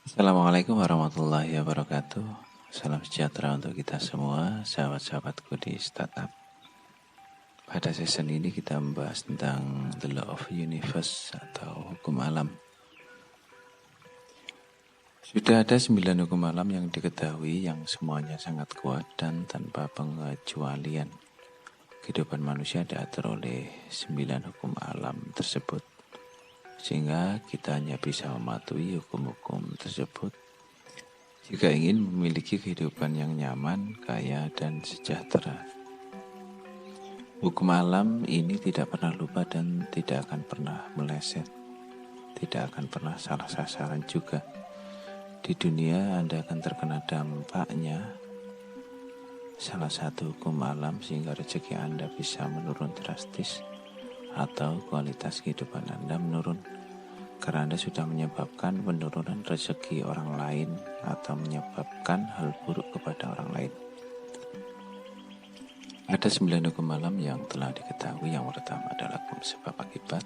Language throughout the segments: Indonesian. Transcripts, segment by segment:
Assalamualaikum warahmatullahi wabarakatuh. Salam sejahtera untuk kita semua, sahabat-sahabatku di startup. Pada season ini kita membahas tentang The Law of Universe atau hukum alam. Sudah ada 9 hukum alam yang diketahui yang semuanya sangat kuat dan tanpa pengecualian. Kehidupan manusia diatur oleh 9 hukum alam tersebut. Sehingga kita hanya bisa mematuhi hukum-hukum tersebut jika ingin memiliki kehidupan yang nyaman, kaya, dan sejahtera. Hukum alam ini tidak pernah lupa dan tidak akan pernah meleset, tidak akan pernah salah sasaran juga. Di dunia Anda akan terkena dampaknya salah satu hukum alam sehingga rezeki Anda bisa menurun drastis atau kualitas kehidupan Anda menurun karena Anda sudah menyebabkan penurunan rezeki orang lain atau menyebabkan hal buruk kepada orang lain. Ada 9 hukum alam yang telah diketahui. Yang pertama adalah hukum sebab akibat,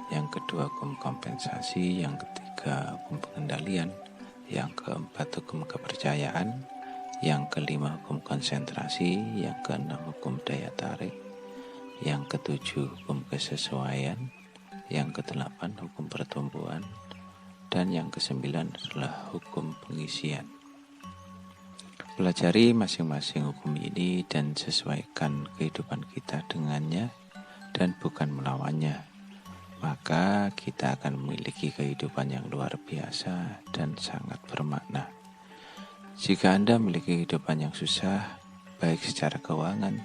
yang kedua hukum kompensasi, yang ketiga hukum pengendalian, yang keempat hukum kepercayaan, yang kelima hukum konsentrasi, yang keenam hukum daya tarik, yang ketujuh hukum kesesuaian, yang kedelapan hukum pertumbuhan, dan yang kesembilan adalah hukum pengisian. Pelajari masing-masing hukum ini dan sesuaikan kehidupan kita dengannya dan bukan melawannya. Maka kita akan memiliki kehidupan yang luar biasa dan sangat bermakna. Jika Anda memiliki kehidupan yang susah, baik secara keuangan,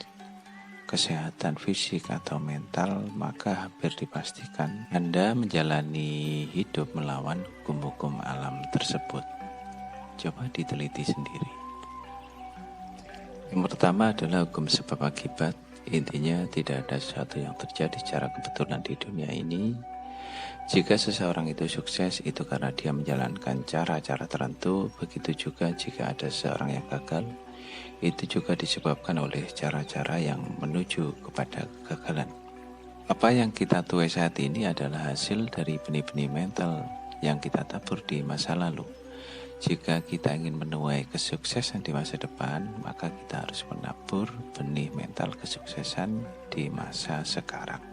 kesehatan fisik atau mental, maka hampir dipastikan Anda menjalani hidup melawan hukum-hukum alam tersebut. Coba diteliti sendiri. Yang pertama adalah hukum sebab akibat. Intinya tidak ada sesuatu yang terjadi secara kebetulan di dunia ini. Jika seseorang itu sukses, itu karena dia menjalankan cara-cara tertentu. Begitu juga jika ada seseorang yang gagal, itu juga disebabkan oleh cara-cara yang menuju kepada kegagalan. Apa yang kita tuai saat ini adalah hasil dari benih-benih mental yang kita tabur di masa lalu. Jika kita ingin menuai kesuksesan di masa depan, maka kita harus menabur benih mental kesuksesan di masa sekarang.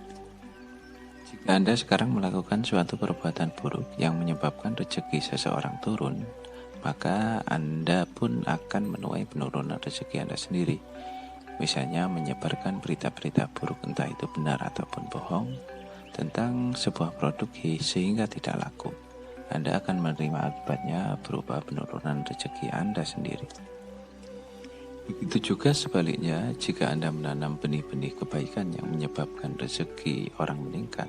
Jika Anda sekarang melakukan suatu perbuatan buruk yang menyebabkan rezeki seseorang turun, maka Anda pun akan menuai penurunan rezeki Anda sendiri. Misalnya menyebarkan berita-berita buruk, entah itu benar ataupun bohong, tentang sebuah produk sehingga tidak laku. Anda akan menerima akibatnya berupa penurunan rezeki Anda sendiri. Begitu juga sebaliknya, jika Anda menanam benih-benih kebaikan yang menyebabkan rezeki orang meningkat,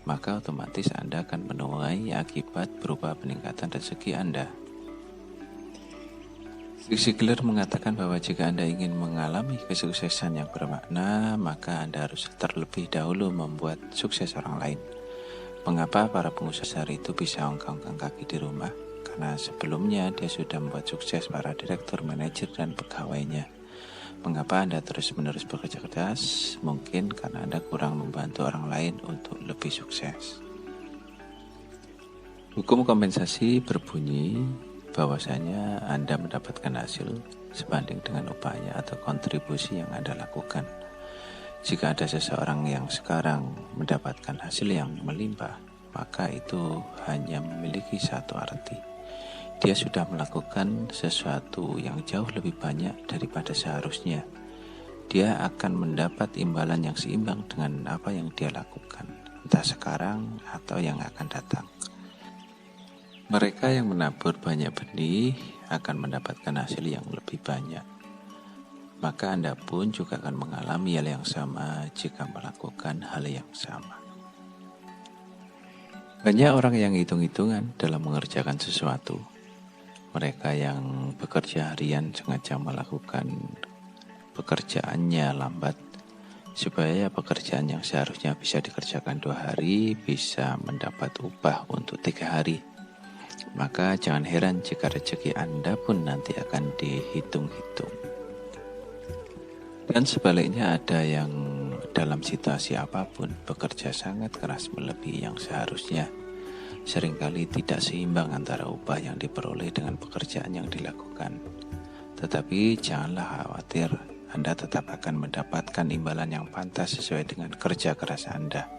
maka otomatis Anda akan menuai akibat berupa peningkatan rezeki Anda. Zig Ziglar mengatakan bahwa jika Anda ingin mengalami kesuksesan yang bermakna, maka Anda harus terlebih dahulu membuat sukses orang lain. Mengapa para pengusaha itu bisa ongkang-ongkang kaki di rumah? Karena sebelumnya dia sudah membuat sukses para direktur, manajer, dan pegawainya. Mengapa Anda terus-menerus bekerja keras? Mungkin karena Anda kurang membantu orang lain untuk lebih sukses. Hukum kompensasi berbunyi bahwasanya Anda mendapatkan hasil sebanding dengan upaya atau kontribusi yang Anda lakukan. Jika ada seseorang yang sekarang mendapatkan hasil yang melimpah, maka itu hanya memiliki satu arti. Dia sudah melakukan sesuatu yang jauh lebih banyak daripada seharusnya. Dia akan mendapat imbalan yang seimbang dengan apa yang dia lakukan, entah sekarang atau yang akan datang. Mereka yang menabur banyak benih akan mendapatkan hasil yang lebih banyak. Maka Anda pun juga akan mengalami hal yang sama jika melakukan hal yang sama. Banyak orang yang hitung-hitungan dalam mengerjakan sesuatu. Mereka yang bekerja harian sengaja melakukan pekerjaannya lambat supaya pekerjaan yang seharusnya bisa dikerjakan 2 hari bisa mendapat upah untuk 3 hari. Maka jangan heran jika rezeki Anda pun nanti akan dihitung-hitung. Dan sebaliknya ada yang dalam situasi apapun bekerja sangat keras melebihi yang seharusnya. seringkali tidak seimbang antara upah yang diperoleh dengan pekerjaan yang dilakukan. Tetapi janganlah khawatir, Anda tetap akan mendapatkan imbalan yang pantas sesuai dengan kerja keras Anda.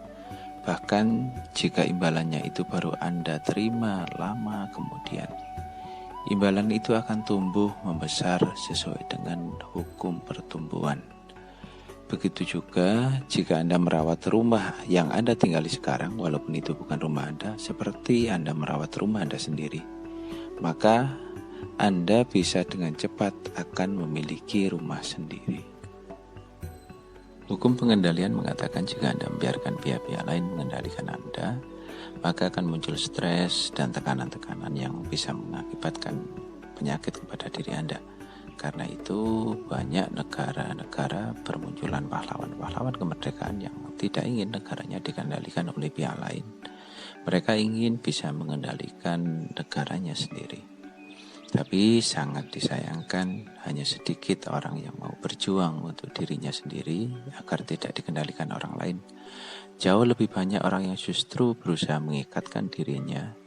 Bahkan jika imbalannya itu baru Anda terima lama kemudian, imbalan itu akan tumbuh membesar sesuai dengan hukum pertumbuhan. Begitu juga jika Anda merawat rumah yang Anda tinggali sekarang, walaupun itu bukan rumah Anda, seperti Anda merawat rumah Anda sendiri, maka Anda bisa dengan cepat akan memiliki rumah sendiri. Hukum pengendalian mengatakan jika Anda membiarkan pihak-pihak lain mengendalikan Anda, maka akan muncul stres dan tekanan-tekanan yang bisa mengakibatkan penyakit kepada diri Anda. Karena itu banyak negara-negara bermunculan pahlawan-pahlawan kemerdekaan yang tidak ingin negaranya dikendalikan oleh pihak lain. Mereka ingin bisa mengendalikan negaranya sendiri. Tapi sangat disayangkan hanya sedikit orang yang mau berjuang untuk dirinya sendiri agar tidak dikendalikan orang lain. Jauh lebih banyak orang yang justru berusaha mengikatkan dirinya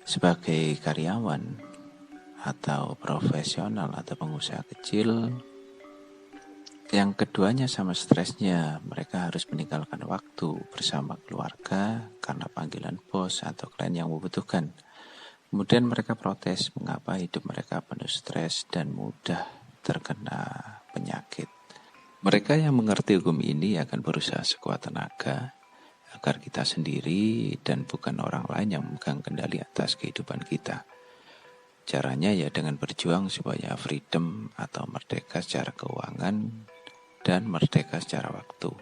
sebagai karyawan atau profesional atau pengusaha kecil. Yang keduanya sama stresnya, mereka harus meninggalkan waktu bersama keluarga karena panggilan bos atau klien yang membutuhkan. Kemudian mereka protes mengapa hidup mereka penuh stres dan mudah terkena penyakit. Mereka yang mengerti hukum ini akan berusaha sekuat tenaga agar kita sendiri dan bukan orang lain yang memegang kendali atas kehidupan kita. Caranya ya dengan berjuang supaya freedom atau merdeka secara keuangan dan merdeka secara waktu.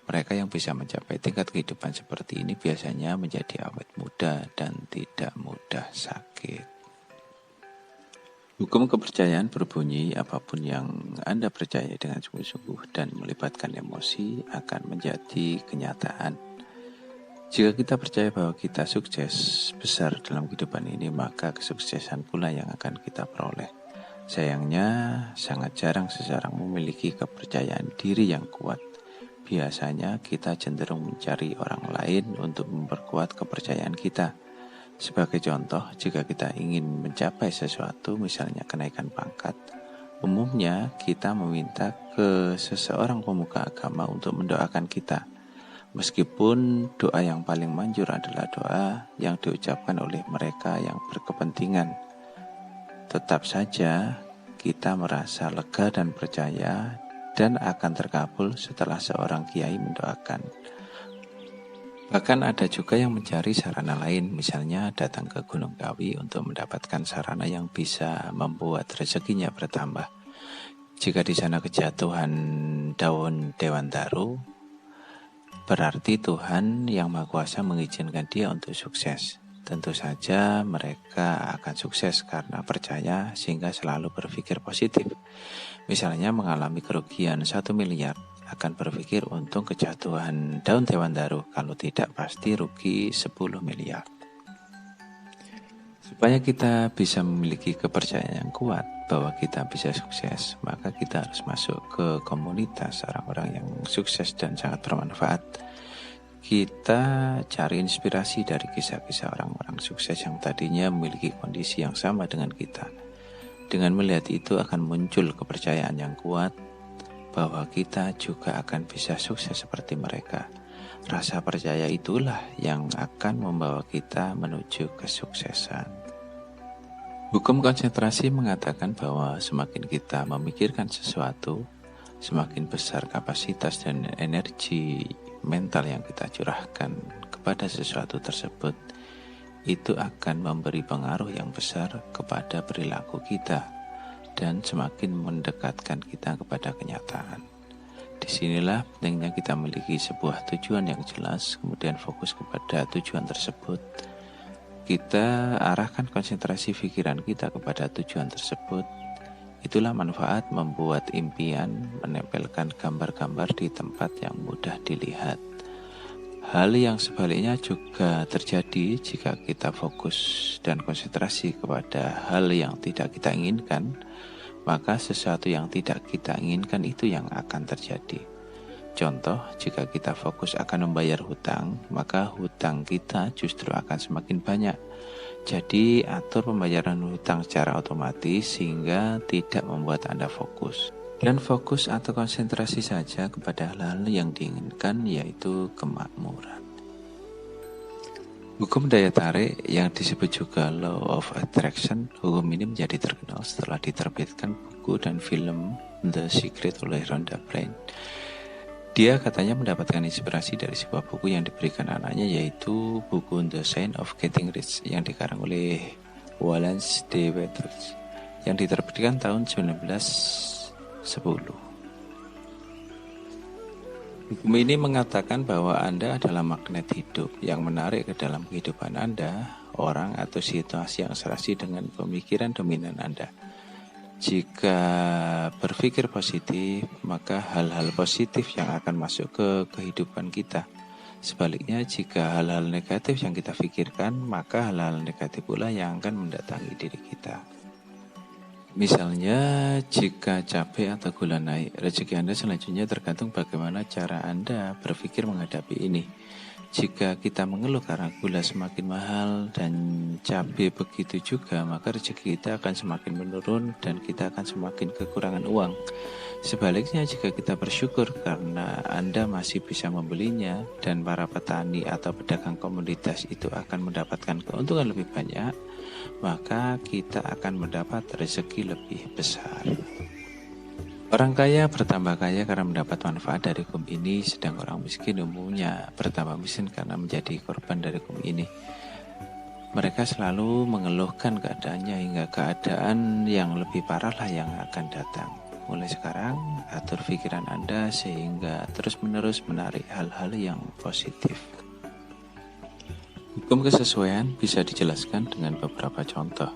Mereka yang bisa mencapai tingkat kehidupan seperti ini biasanya menjadi awet muda dan tidak mudah sakit. Hukum kepercayaan berbunyi apapun yang Anda percaya dengan sungguh-sungguh dan melibatkan emosi akan menjadi kenyataan. Jika kita percaya bahwa kita sukses besar dalam kehidupan ini, maka kesuksesan pula yang akan kita peroleh. Sayangnya, sangat jarang seseorang memiliki kepercayaan diri yang kuat. Biasanya kita cenderung mencari orang lain untuk memperkuat kepercayaan kita. Sebagai contoh, jika kita ingin mencapai sesuatu, misalnya kenaikan pangkat, umumnya kita meminta ke seseorang pemuka agama untuk mendoakan kita. Meskipun doa yang paling manjur adalah doa yang diucapkan oleh mereka yang berkepentingan, tetap saja kita merasa lega dan percaya dan akan terkabul setelah seorang kiai mendoakan. Bahkan ada juga yang mencari sarana lain, misalnya datang ke Gunung Kawi untuk mendapatkan sarana yang bisa membuat rezekinya bertambah. Jika di sana kejatuhan daun dewandaru, berarti Tuhan yang Maha Kuasa mengizinkan dia untuk sukses. Tentu saja mereka akan sukses karena percaya sehingga selalu berpikir positif. Misalnya mengalami kerugian 1 miliar, akan berpikir untung kejatuhan daun dewandaru, kalau tidak pasti rugi 10 miliar. Supaya kita bisa memiliki kepercayaan yang kuat bahwa kita bisa sukses, maka kita harus masuk ke komunitas orang-orang yang sukses dan sangat bermanfaat. Kita cari inspirasi dari kisah-kisah orang-orang sukses yang tadinya memiliki kondisi yang sama dengan kita. Dengan melihat itu akan muncul kepercayaan yang kuat bahwa kita juga akan bisa sukses seperti mereka. Rasa percaya itulah yang akan membawa kita menuju kesuksesan. Hukum konsentrasi mengatakan bahwa semakin kita memikirkan sesuatu, semakin besar kapasitas dan energi mental yang kita curahkan kepada sesuatu tersebut, itu akan memberi pengaruh yang besar kepada perilaku kita dan semakin mendekatkan kita kepada kenyataan. Disinilah pentingnya kita memiliki sebuah tujuan yang jelas, kemudian fokus kepada tujuan tersebut. Kita arahkan konsentrasi pikiran kita kepada tujuan tersebut. Itulah manfaat membuat impian, menempelkan gambar-gambar di tempat yang mudah dilihat. Hal yang sebaliknya juga terjadi jika kita fokus dan konsentrasi kepada hal yang tidak kita inginkan, maka sesuatu yang tidak kita inginkan itu yang akan terjadi. Contoh, jika kita fokus akan membayar hutang, maka hutang kita justru akan semakin banyak. Jadi, atur pembayaran hutang secara otomatis sehingga tidak membuat Anda fokus. Dan fokus atau konsentrasi saja kepada hal-hal yang diinginkan, yaitu kemakmuran. Hukum daya tarik yang disebut juga Law of Attraction, hukum ini menjadi terkenal setelah diterbitkan buku dan film The Secret oleh Rhonda Byrne. Dia katanya mendapatkan inspirasi dari sebuah buku yang diberikan anaknya, yaitu buku The Science of Getting Rich yang dikarang oleh Wallace D. Wattles yang diterbitkan tahun 1910. Hukum ini mengatakan bahwa Anda adalah magnet hidup yang menarik ke dalam kehidupan Anda, orang atau situasi yang serasi dengan pemikiran dominan Anda. Jika berpikir positif, maka hal-hal positif yang akan masuk ke kehidupan kita. Sebaliknya, jika hal-hal negatif yang kita pikirkan, maka hal-hal negatif pula yang akan mendatangi diri kita. Misalnya, jika cabai atau gula naik, rezeki Anda selanjutnya tergantung bagaimana cara Anda berpikir menghadapi ini. Jika kita mengeluh karena gula semakin mahal dan cabai begitu juga, maka rezeki kita akan semakin menurun dan kita akan semakin kekurangan uang. Sebaliknya, jika kita bersyukur karena Anda masih bisa membelinya dan para petani atau pedagang komoditas itu akan mendapatkan keuntungan lebih banyak, maka kita akan mendapat rezeki lebih besar. Orang kaya bertambah kaya karena mendapat manfaat dari hukum ini, sedang orang miskin umumnya bertambah miskin karena menjadi korban dari hukum ini. Mereka selalu mengeluhkan keadaannya hingga keadaan yang lebih parah lah yang akan datang. Mulai sekarang, atur pikiran Anda sehingga terus-menerus menarik hal-hal yang positif. Hukum kesesuaian bisa dijelaskan dengan beberapa contoh.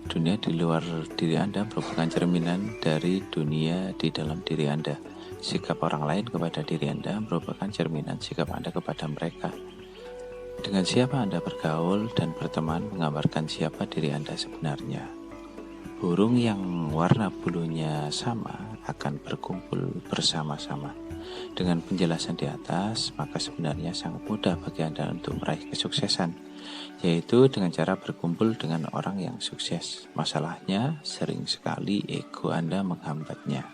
Dunia di luar diri Anda merupakan cerminan dari dunia di dalam diri Anda. Sikap orang lain kepada diri Anda merupakan cerminan sikap Anda kepada mereka. Dengan siapa Anda bergaul dan berteman menggambarkan siapa diri Anda sebenarnya. Burung yang warna bulunya sama akan berkumpul bersama-sama. Dengan penjelasan di atas, maka sebenarnya sangat mudah bagi Anda untuk meraih kesuksesan, yaitu dengan cara berkumpul dengan orang yang sukses. Masalahnya, sering sekali ego Anda menghambatnya.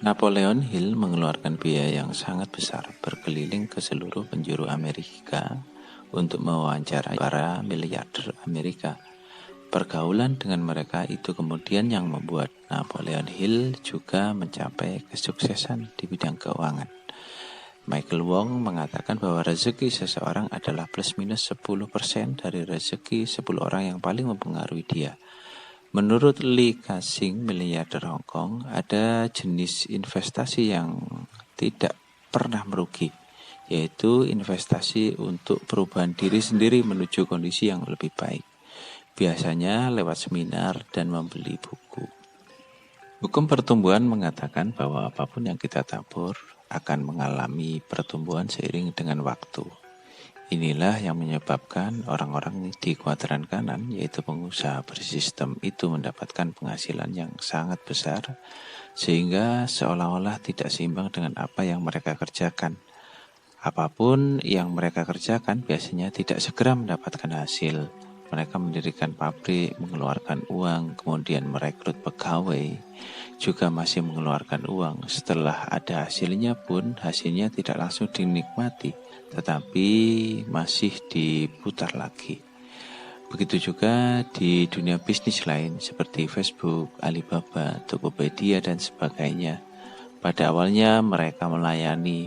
Napoleon Hill mengeluarkan biaya yang sangat besar berkeliling ke seluruh penjuru Amerika untuk mewawancarai para miliarder Amerika. Pergaulan dengan mereka itu kemudian yang membuat Napoleon Hill juga mencapai kesuksesan di bidang keuangan. Michael Wong mengatakan bahwa rezeki seseorang adalah plus minus 10% dari rezeki 10 orang yang paling mempengaruhi dia. Menurut Lee Ka-shing, miliarder Hong Kong, ada jenis investasi yang tidak pernah merugi, yaitu investasi untuk perubahan diri sendiri menuju kondisi yang lebih baik. Biasanya lewat seminar dan membeli buku. Hukum pertumbuhan mengatakan bahwa apapun yang kita tabur akan mengalami pertumbuhan seiring dengan waktu. Inilah yang menyebabkan orang-orang di kuadran kanan, yaitu pengusaha bersistem itu mendapatkan penghasilan yang sangat besar, sehingga seolah-olah tidak seimbang dengan apa yang mereka kerjakan. Apapun yang mereka kerjakan biasanya tidak segera mendapatkan hasil. Mereka mendirikan pabrik, mengeluarkan uang, kemudian merekrut pegawai, juga masih mengeluarkan uang. Setelah ada hasilnya pun, hasilnya tidak langsung dinikmati, tetapi masih diputar lagi. Begitu juga di dunia bisnis lain seperti Facebook, Alibaba, Tokopedia, dan sebagainya. Pada awalnya mereka melayani,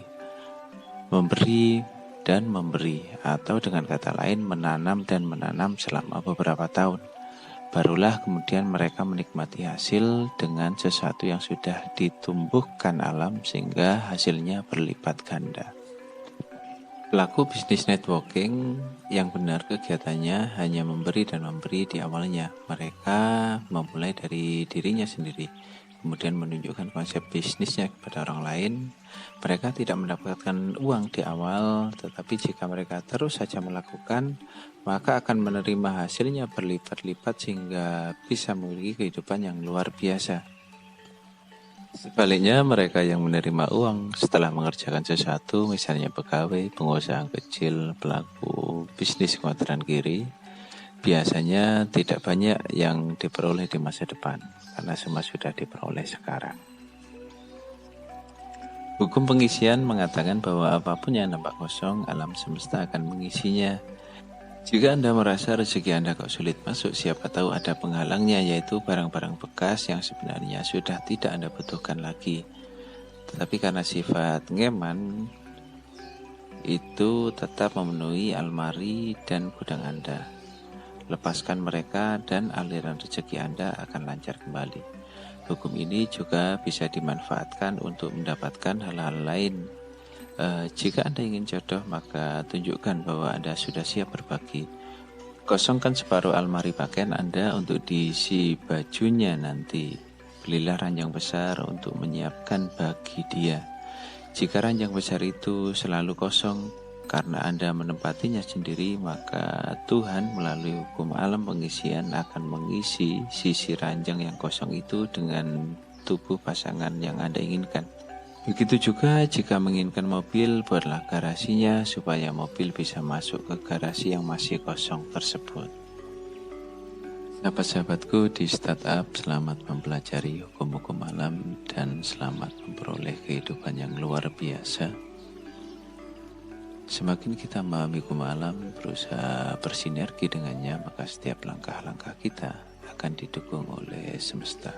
memberi, dan memberi, atau dengan kata lain menanam dan menanam selama beberapa tahun. Barulah kemudian mereka menikmati hasil dengan sesuatu yang sudah ditumbuhkan alam sehingga hasilnya berlipat ganda. Pelaku bisnis networking yang benar kegiatannya hanya memberi dan memberi di awalnya. Mereka memulai dari dirinya sendiri, kemudian menunjukkan konsep bisnisnya kepada orang lain. Mereka tidak mendapatkan uang di awal, tetapi jika mereka terus saja melakukan, maka akan menerima hasilnya berlipat-lipat sehingga bisa memiliki kehidupan yang luar biasa. Sebaliknya, mereka yang menerima uang setelah mengerjakan sesuatu, misalnya pegawai, pengusaha kecil, pelaku bisnis kuadran kiri, biasanya tidak banyak yang diperoleh di masa depan, karena semua sudah diperoleh sekarang. Hukum pengisian mengatakan bahwa apapun yang nampak kosong, alam semesta akan mengisinya. Jika Anda merasa rezeki Anda kok sulit masuk, siapa tahu ada penghalangnya, yaitu barang-barang bekas yang sebenarnya sudah tidak Anda butuhkan lagi. Tetapi karena sifat ngeman, itu tetap memenuhi almari dan gudang Anda. Lepaskan mereka dan aliran rezeki Anda akan lancar kembali. Hukum ini juga bisa dimanfaatkan untuk mendapatkan hal-hal lain. Jika Anda ingin jodoh, maka tunjukkan bahwa Anda sudah siap berbagi. Kosongkan separuh almari pakaian Anda untuk diisi bajunya nanti. Belilah ranjang besar untuk menyiapkan bagi dia. Jika ranjang besar itu selalu kosong karena Anda menempatinya sendiri, maka Tuhan melalui hukum alam pengisian akan mengisi sisi ranjang yang kosong itu dengan tubuh pasangan yang Anda inginkan. Begitu juga jika menginginkan mobil, buatlah garasinya supaya mobil bisa masuk ke garasi yang masih kosong tersebut. Sahabat-sahabatku di startup, selamat mempelajari hukum-hukum alam dan selamat memperoleh kehidupan yang luar biasa. Semakin kita memahami hukum alam, berusaha bersinergi dengannya, maka setiap langkah-langkah kita akan didukung oleh semesta.